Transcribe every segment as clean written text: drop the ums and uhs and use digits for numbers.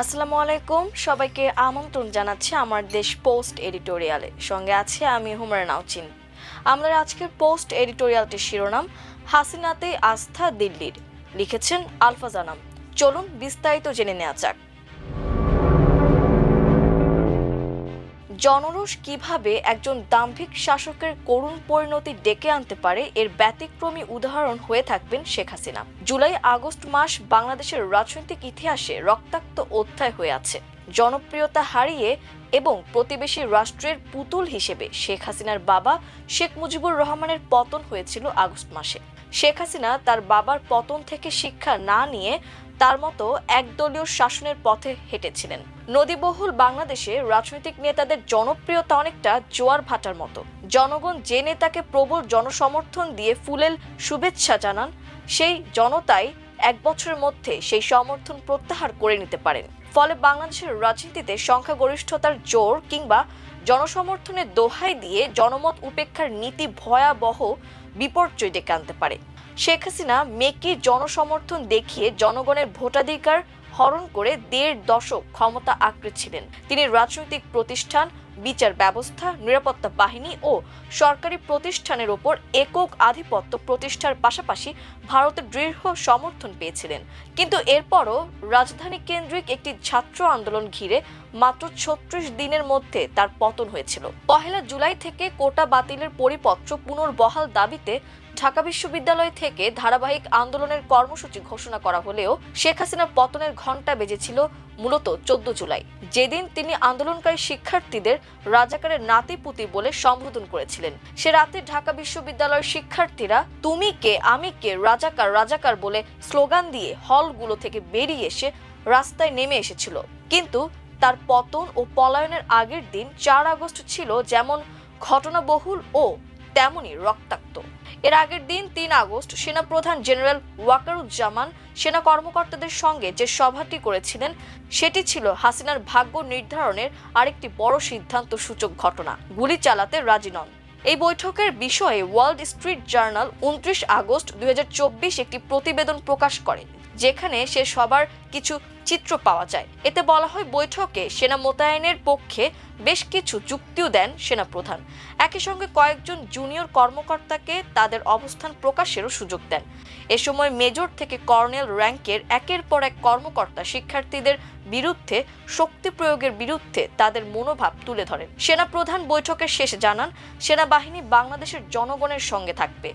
আসসালামু আলাইকুম, সবাইকে আমন্ত্রণ জানাচ্ছি আমার দেশ পোস্ট এডিটোরিয়ালে। সঙ্গে আছে আমি হুমায়রা নাওচিন। আমাদের আজকের পোস্ট এডিটোরিয়ালটির শিরোনাম হাসিনাতে আস্থা দিল্লির, লিখেছেন আলফা জানাম। চলুন বিস্তারিত জেনে নেওয়া যাক। জনরোষ কিভাবে একজন দাম্ভিক শাসকের করুণ পরিণতি ডেকে আনতে পারে এর ব্যতিক্রমী উদাহরণ হয়ে থাকবেন শেখ হাসিনা। জুলাই আগস্ট মাস বাংলাদেশের রাজনৈতিক ইতিহাসে রক্তাক্ত অধ্যায় হয়ে আছে। জনপ্রিয়তা হারিয়ে এবং প্রতিবেশী রাষ্ট্রের পুতুল হিসেবে শেখ হাসিনার বাবা শেখ মুজিবুর রহমানের পতন হয়েছিল আগস্ট মাসে। শেখ হাসিনা তার বাবার পতন থেকে শিক্ষা না নিয়ে তার মতো একদলীয় শাসনের পথে হেঁটেছিলেন। নদীবহুল বাংলাদেশে রাজনৈতিক নেতাদের জনপ্রিয়তা অনেকটা জোয়ার ভাটার মতো। জনগণ যে নেতাকে প্রবল জনসমর্থন দিয়ে ফুলেল শুভেচ্ছা জানান, সেই জনতাই এক বছরের মধ্যে সেই সমর্থন প্রত্যাহার করে নিতে পারেন। ফলে বাংলাদেশের রাজনীতিতে সংখ্যাগরিষ্ঠতার জোর কিংবা জনসমর্থনের দোহাই দিয়ে জনমত উপেক্ষার নীতি ভয়াবহ বিপর্যয় ডেকে আনতে পারে। শেখ হাসিনা মেকি জনসমর্থন দেখিয়ে জনগণের ভোটাধিকার হরণ করে ১.৫ দশক ক্ষমতা আঁকড়ে ছিলেন। তিনি রাজনৈতিক প্রতিষ্ঠান, বিচার ব্যবস্থা, নিরাপত্তা বাহিনী ও সরকারি প্রতিষ্ঠানের ওপর একক আধিপত্য প্রতিষ্ঠার পাশাপাশি ভারতের দৃঢ় সমর্থন পেয়েছিলেন। কিন্তু এরপরও রাজধানী কেন্দ্রিক একটি ছাত্র আন্দোলন ঘিরে মাত্র ৩৬ দিনের মধ্যে তার পতন হয়েছিল। ১ জুলাই থেকে কোটা বাতিলের পরিপত্র পুনর্বহাল দাবিতে ঢাকা বিশ্ববিদ্যালয় থেকে ধারাবাহিক আন্দোলনের কর্মসূচি ঘোষণা করা হলেও শেখ হাসিনার পতনের ঘণ্টা বেজেছিল মূলত ১৪ জুলাই, যেদিন তিনি আন্দোলনকারী শিক্ষার্থীদের রাজাকারের নাতিপুতি বলে সম্বোধন করেছিলেন। সে রাতে ঢাকা বিশ্ববিদ্যালয়ের শিক্ষার্থীরা তুমি কে আমি কে রাজাকার রাজাকার বলে স্লোগান দিয়ে হলগুলো থেকে বেরিয়ে এসে রাস্তায় নেমে এসেছিল। কিন্তু তার পতন ও পলায়নের আগের দিন ৪ আগস্ট ছিল যেমন ঘটনাবহুল ও তেমনি রক্তাক্ত। এর আগের দিন ৩ আগস্ট সেনাপ্রধান জেনারেল ওয়াকারুজ্জামান সেনা কর্মকর্তাদের সঙ্গে যে সভাটি করেছিলেন সেটি ছিল হাসিনার ভাগ্য নির্ধারণের আরেকটি বড় সিদ্ধান্ত সূচক ঘটনা। গুলি চালাতে রাজি নন। এই বৈঠকের বিষয়ে ওয়ার্ল্ড স্ট্রিট জার্নাল ২৯ আগস্ট ২০২৪ একটি প্রতিবেদন প্রকাশ করে, যেখানে সে সবার কিছু চিত্র পাওয়া যায়। এতে বলা হয় বৈঠকে সেনা মোতায়েনের পক্ষে বেশ কিছু যুক্তিও দেন সেনাপ্রধান। একই সঙ্গে কয়েকজন জুনিয়র কর্মকর্তাকে তাদের অবস্থান প্রকাশেরও সুযোগ দেন। এ সময় মেজর থেকে কর্নেল র্যাঙ্কের একের পর এক কর্মকর্তা শিক্ষার্থীদের বিরুদ্ধে শক্তি প্রয়োগের বিরুদ্ধে তাদের মনোভাব তুলে ধরেন। সেনাপ্রধান বৈঠকের শেষে জানান, সেনাবাহিনী বাংলাদেশের জনগণের সঙ্গে থাকবে।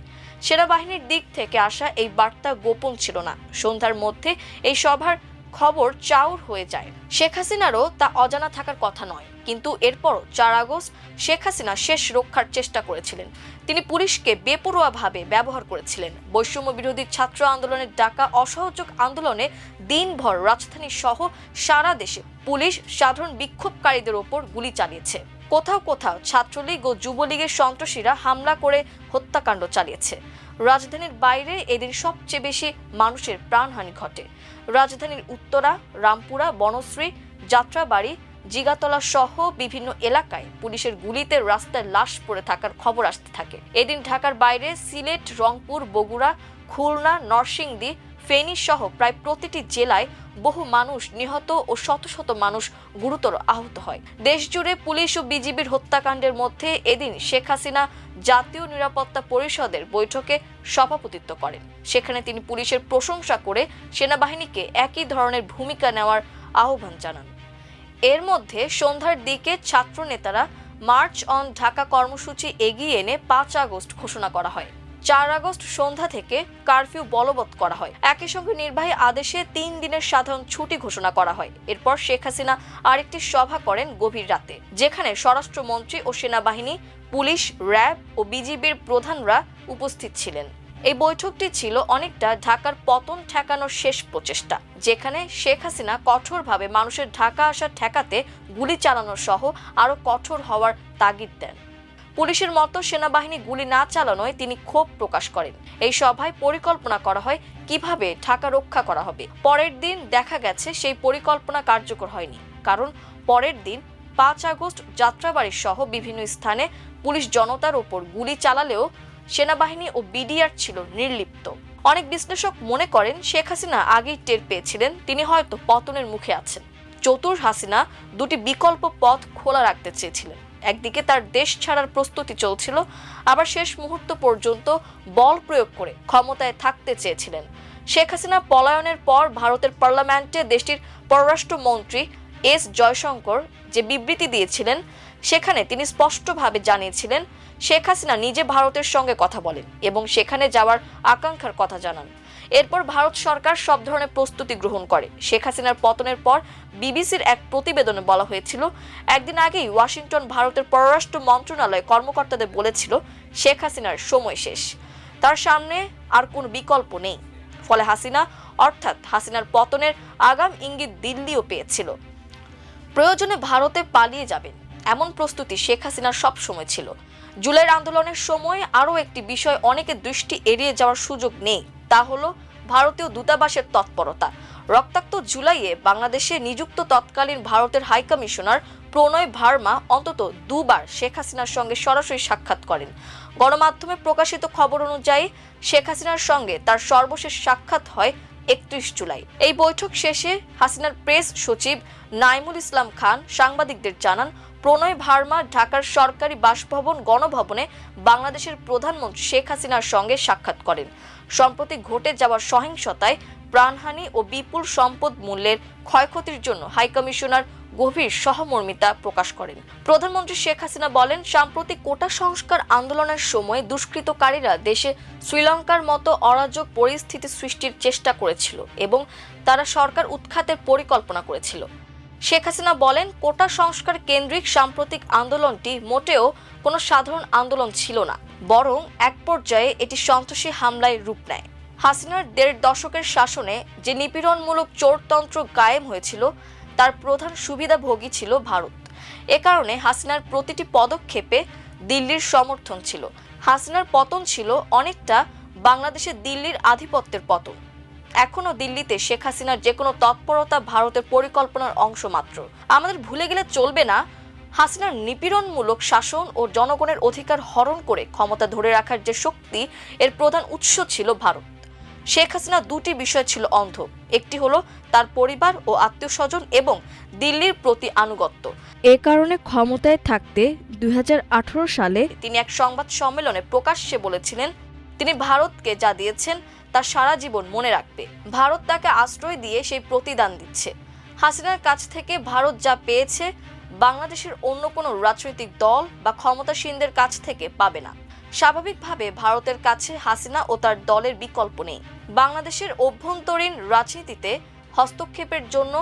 সেনাবাহিনীর দিক থেকে আসা এই বার্তা গোপন ছিল না। সন্ধ্যার মধ্যে এই সভার খবর চাউর হয়ে যায়। শেখ হাসিনারও তা অজানা থাকার কথা নয়। কিন্তু এরপরও ৪ আগস্ট শেখ হাসিনা শেষ রক্ষার চেষ্টা করেছিলেন। তিনি পুলিশকে বেপরোয়াভাবে ব্যবহার করেছিলেন। বৈষম্য বিরোধী ছাত্র আন্দোলনের ডাকা অসহযোগ আন্দোলনে দিনভর রাজধানী সহ সারা দেশে পুলিশ সাধারণ বিক্ষোভকারীদের ওপর গুলি চালিয়েছে। কোথাও কোথাও ছাত্রলীগ ও যুবলীগের সন্ত্রাসীরা হামলা করে হত্যাকাণ্ড চালিয়েছে। রাজধানীর বাইরে এদিন সবচেয়ে বেশি মানুষের প্রাণহানি ঘটে। রাজধানীর উত্তরা, রামপুরা, বনশ্রী, যাত্রাবাড়ি, জিগাতলা সহ বিভিন্ন এলাকায় পুলিশের গুলিতে রাস্তায় লাশ পড়ে থাকার খবর আসতে থাকে। এদিন ঢাকার বাইরে সিলেট, রংপুর, বগুড়া, খুলনা, নরসিংদী, ফেনী সহ প্রায় প্রতিটি জেলায় বহু মানুষ নিহত ও শত শত মানুষ গুরুতর আহত হয়। দেশজুড়ে পুলিশ ও বিজিবির হত্যাকাণ্ডের মধ্যে এদিন শেখ হাসিনা জাতীয় নিরাপত্তা পরিষদের বৈঠকে সভাপতিত্ব করেন। সেখানে তিনি পুলিশের প্রশংসা করে সেনাবাহিনীকে একই ধরনের ভূমিকা নেওয়ার আহ্বান জানান। এর মধ্যে সন্ধ্যার দিকে ছাত্র নেতারা মার্চ অন ঢাকা কর্মসূচি এগিয়ে এনে ৫ আগস্ট ঘোষণা করা হয়। ৪ আগস্ট সন্ধ্যা থেকে কারফিউ বলবৎ করা হয়। একই সঙ্গে নির্বাহী আদেশে ৩ দিনের সাধারণ ছুটি ঘোষণা করা হয়। এরপর শেখ হাসিনা আরেকটি সভা করেন গভীর রাতে, যেখানে স্বরাষ্ট্রমন্ত্রী ও সেনাবাহিনী, পুলিশ, র্যাব ও বিজিবির প্রধানরা উপস্থিত ছিলেন। এই বৈঠকটি ছিল অনেকটা ঢাকার পতন ঠেকানোর শেষ প্রচেষ্টা, যেখানে শেখ হাসিনা কঠোরভাবে মানুষের ঢাকা আসা ঠেকাতে গুলি চালানো সহ আরও কঠোর হওয়ার তাগিদ দেন। পুলিশের মতো সেনাবাহিনী গুলি না চালানোয় তিনি ক্ষোভ প্রকাশ করেন। এই সভায় পরিকল্পনা করা হয় কিভাবে ঢাকা রক্ষা করা হবে। পরের দিন দেখা গেছে সেই পরিকল্পনা কার্যকর হয়নি, কারণ পরের দিন ৫ আগস্ট যাত্রাবাড়ি সহ বিভিন্ন স্থানে পুলিশ জনতার ওপর গুলি চালালেও সেনাবাহিনী ও বিডিআর ছিল নির্লিপ্ত। অনেক বিশ্লেষক মনে করেন শেখ হাসিনা আগেই টের পেয়েছিলেন তিনি হয়তো পতনের মুখে আছেন। চতুর হাসিনা দুটি বিকল্প পথ খোলা রাখতে চেয়েছিলেন। একদিকে তার দেশ ছাড়ার প্রস্তুতি চলছিল, আবার শেষ মুহূর্ত পর্যন্ত বল প্রয়োগ করে ক্ষমতায় থাকতে চেয়েছিলেন। শেখ হাসিনা পলায়নের পর ভারতের পার্লামেন্টে দেশটির পররাষ্ট্রমন্ত্রী এস জয়শঙ্কর যে বিবৃতি দিয়েছিলেন, সেখানে তিনি স্পষ্টভাবে জানিয়েছিলেন শেখ হাসিনা নিজে ভারতের সঙ্গে কথা বলেন এবং সেখানে যাওয়ার আকাঙ্ক্ষার কথা জানান। এরপর ভারত সরকার সব ধরনের প্রস্তুতি গ্রহণ করে। শেখ হাসিনার পতনের পর বিবিসির এক প্রতিবেদনে বলা হয়েছিল, একদিন আগেই ওয়াশিংটন ভারতের পররাষ্ট্র মন্ত্রণালয় কর্মকর্তাদের বলেছিল শেখ হাসিনার সময় শেষ, তার সামনে আর কোনো বিকল্প নেই। ফলে হাসিনা অর্থাৎ হাসিনার পতনের আগাম ইঙ্গিত দিল্লিও পেয়েছিল। প্রয়োজনে ভারতে পালিয়ে যাবেন এমন প্রস্তুতি শেখ হাসিনার সব সময় ছিল। জুলাইয়ের আন্দোলনের সময় আরও একটি বিষয় অনেকের দৃষ্টি এড়িয়ে যাওয়ার সুযোগ নেই, তা হলো ভারতীয় দূতাবাসের তৎপরতা। রক্তাক্ত জুলাইয়ে বাংলাদেশে নিযুক্ত তৎকালীন ভারতের হাইকমিশনার প্রণয় ভার্মা অন্তত দুবার শেখ হাসিনার সঙ্গে সরাসরি সাক্ষাৎ করেন। গণমাধ্যমে প্রকাশিত খবর অনুযায়ী শেখ হাসিনার সঙ্গে তার সর্বশেষ সাক্ষাৎ হয় 31 জুলাই। এই বৈঠক শেষে হাসিনার প্রেস সচিব নাইমুল ইসলাম খান সাংবাদিকদের জানান, প্রণয় ভার্মা ঢাকার সরকারি বাসভবন গণভবনে বাংলাদেশের প্রধানমন্ত্রী শেখ হাসিনার সঙ্গে সাক্ষাৎ করেন। সম্প্রতি ঘটে যাওয়া সহিংসতায় প্রাণহানি ও বিপুল সম্পদ মূল্যের ক্ষয়ক্ষতির জন্য হাইকমিশনার গভীর সহমর্মিতা প্রকাশ করেন। প্রধানমন্ত্রী শেখ হাসিনা বলেন, সাম্প্রতিক কোটা সংস্কার আন্দোলনের সময় দুষ্কৃতকারীরা দেশে শ্রীলঙ্কার মতো অরাজক পরিস্থিতি সৃষ্টির চেষ্টা করেছিল এবং তারা সরকার উৎখাতের পরিকল্পনা করেছিল। শেখ হাসিনা বলেন, কোটা সংস্কার কেন্দ্রিক সাম্প্রতিক আন্দোলনটি মোটেও কোনো সাধারণ আন্দোলন ছিল না, বরং এক পর্যায়ে এটি সন্ত্রাসী হামলায় রূপ নেয়। হাসিনার 1.5 দশকের শাসনে যে নিপীড়নমূলক চোরতন্ত্র কায়েম হয়েছিল তার প্রধান সুবিধাভোগী ছিল ভারত। এ কারণে হাসিনার প্রতিটি পদক্ষেপে দিল্লির সমর্থন ছিল। হাসিনার পতন ছিল অনেকটা বাংলাদেশে দিল্লির আধিপত্যের পতন। এখনো দিল্লিতে শেখ হাসিনার যে কোনো তৎপরতা ভারতের পরিকল্পনার অংশ মাত্র। আমাদের ভুলে গেলে চলবে না, হাসিনার নিপীড়নমূলক শাসন ও জনগণের অধিকার হরণ করে ক্ষমতা ধরে রাখার যে শক্তি, এর প্রধান উৎস ছিল ভারত। শেখ হাসিনা দুটি বিষয় ছিল অন্ধ, একটি হলো তার পরিবার ও আত্মীয় স্বজন এবং দিল্লির প্রতি আনুগত্য। এ কারণে ক্ষমতায় থাকতে 2018 সালে তিনি এক সংবাদ সম্মেলনে প্রকাশ্যে বলেছিলেন, তিনি ভারতকে যা দিয়েছেন তা সারা জীবন মনে রাখবে। ভারত তাকে আশ্রয় দিয়ে সেই প্রতিদান দিচ্ছে। হাসিনার কাছ থেকে ভারত যা পেয়েছে বাংলাদেশের অন্য কোনো রাজনৈতিক দল বা ক্ষমতাসীনদের কাছ থেকে পাবে না। স্বাভাবিকভাবে ভারতের কাছে হাসিনা ও তার দলের বিকল্প নেই। বাংলাদেশের অভ্যন্তরীণ রাজনীতিতে হস্তক্ষেপের জন্য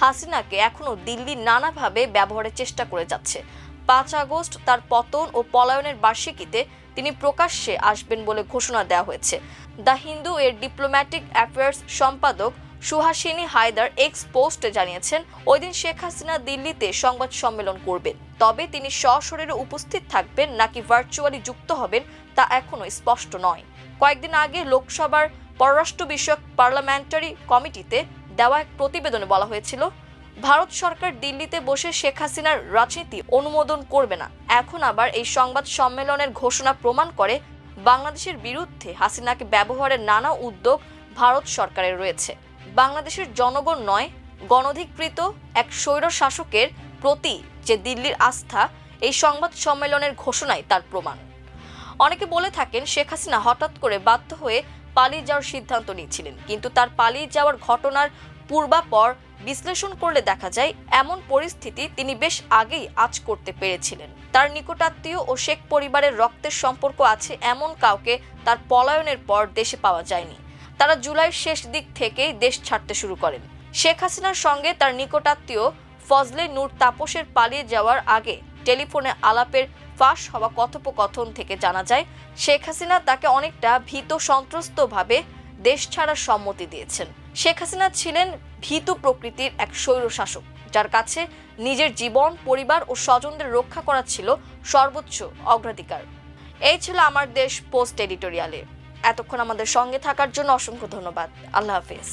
হাসিনাকে এখনো দিল্লি নানাভাবে ব্যবহারের চেষ্টা করে যাচ্ছে। 5 আগস্ট তার পতন ও পলায়নের বার্ষিকীতে তিনি প্রকাশ্যে আসবেন বলে ঘোষণা দেওয়া হয়েছে। দ্য হিন্দু এর ডিপ্লোম্যাটিক অ্যাফেয়ার্স সম্পাদক সুহাসিনী হায়দার এক্স পোস্টে জানিয়েছেন, ওই দিন শেখ হাসিনা দিল্লিতে সংবাদ সম্মেলন করবেন, তবে তিনি সশরীরে উপস্থিত থাকবেন নাকি ভার্চুয়ালি যুক্ত হবেন তা এখনো স্পষ্ট নয়। কয়েকদিন আগে লোকসভার পররাষ্ট্র বিষয়ক পার্লামেন্টারি কমিটিতে দেওয়া এক প্রতিবেদনে বলা হয়েছিল, ভারত সরকার দিল্লিতে বসে শেখ হাসিনার রাজনীতি অনুমোদন করবে না। এখন আবার এই সংবাদ সম্মেলনের ঘোষণা প্রমাণ করে বাংলাদেশের বিরুদ্ধে হাসিনাকে ব্যবহারের নানা উদ্যোগ ভারত সরকারের রয়েছে। বাংলাদেশের জনগণ নয়, গণধিকৃত এক স্বৈর শাসকের প্রতি যে দিল্লির আস্থা, এই সংবাদ সম্মেলনের ঘোষণাই তার প্রমাণ। অনেকে বলে থাকেন শেখ হাসিনা হঠাৎ করে বাধ্য হয়ে পালিয়ে যাওয়ার সিদ্ধান্ত নিয়েছিলেন, কিন্তু তার পালিয়ে যাওয়ার ঘটনার পূর্বাপর বিশ্লেষণ করলে দেখা যায় এমন পরিস্থিতি তিনি বেশ আগেই আঁচ করতে পেরেছিলেন। তার নিকটাত্মীয় ও শেখ পরিবারের রক্তের সম্পর্ক আছে এমন কাউকে তার পলায়নের পর দেশে পাওয়া যায়নি। তারা জুলাইয়ের শেষ দিক থেকেই দেশ ছাড়তে শুরু করেন। শেখ হাসিনার সঙ্গে তার নিকটাত্মীয় ফজলে নূর তাপসের পালিয়ে যাওয়ার আগে টেলিফোনে আলাপের ফাঁস হওয়া কথোপকথন থেকে জানা যায় শেখ হাসিনা তাকে অনেকটা ভীত সন্ত্রস্তভাবে দেশ ছাড়ার সম্মতি দিয়েছেন। শেখ হাসিনা ছিলেন ভীতু প্রকৃতির এক স্বৈরশাসক, যার কাছে নিজের জীবন, পরিবার ও স্বজনদের রক্ষা করা ছিল সর্বোচ্চ অগ্রাধিকার। এই ছিল আমার দেশ পোস্ট এডিটোরিয়ালে। এতক্ষণ আমাদের সঙ্গে থাকার জন্য অসংখ্য ধন্যবাদ। আল্লাহ হাফেজ।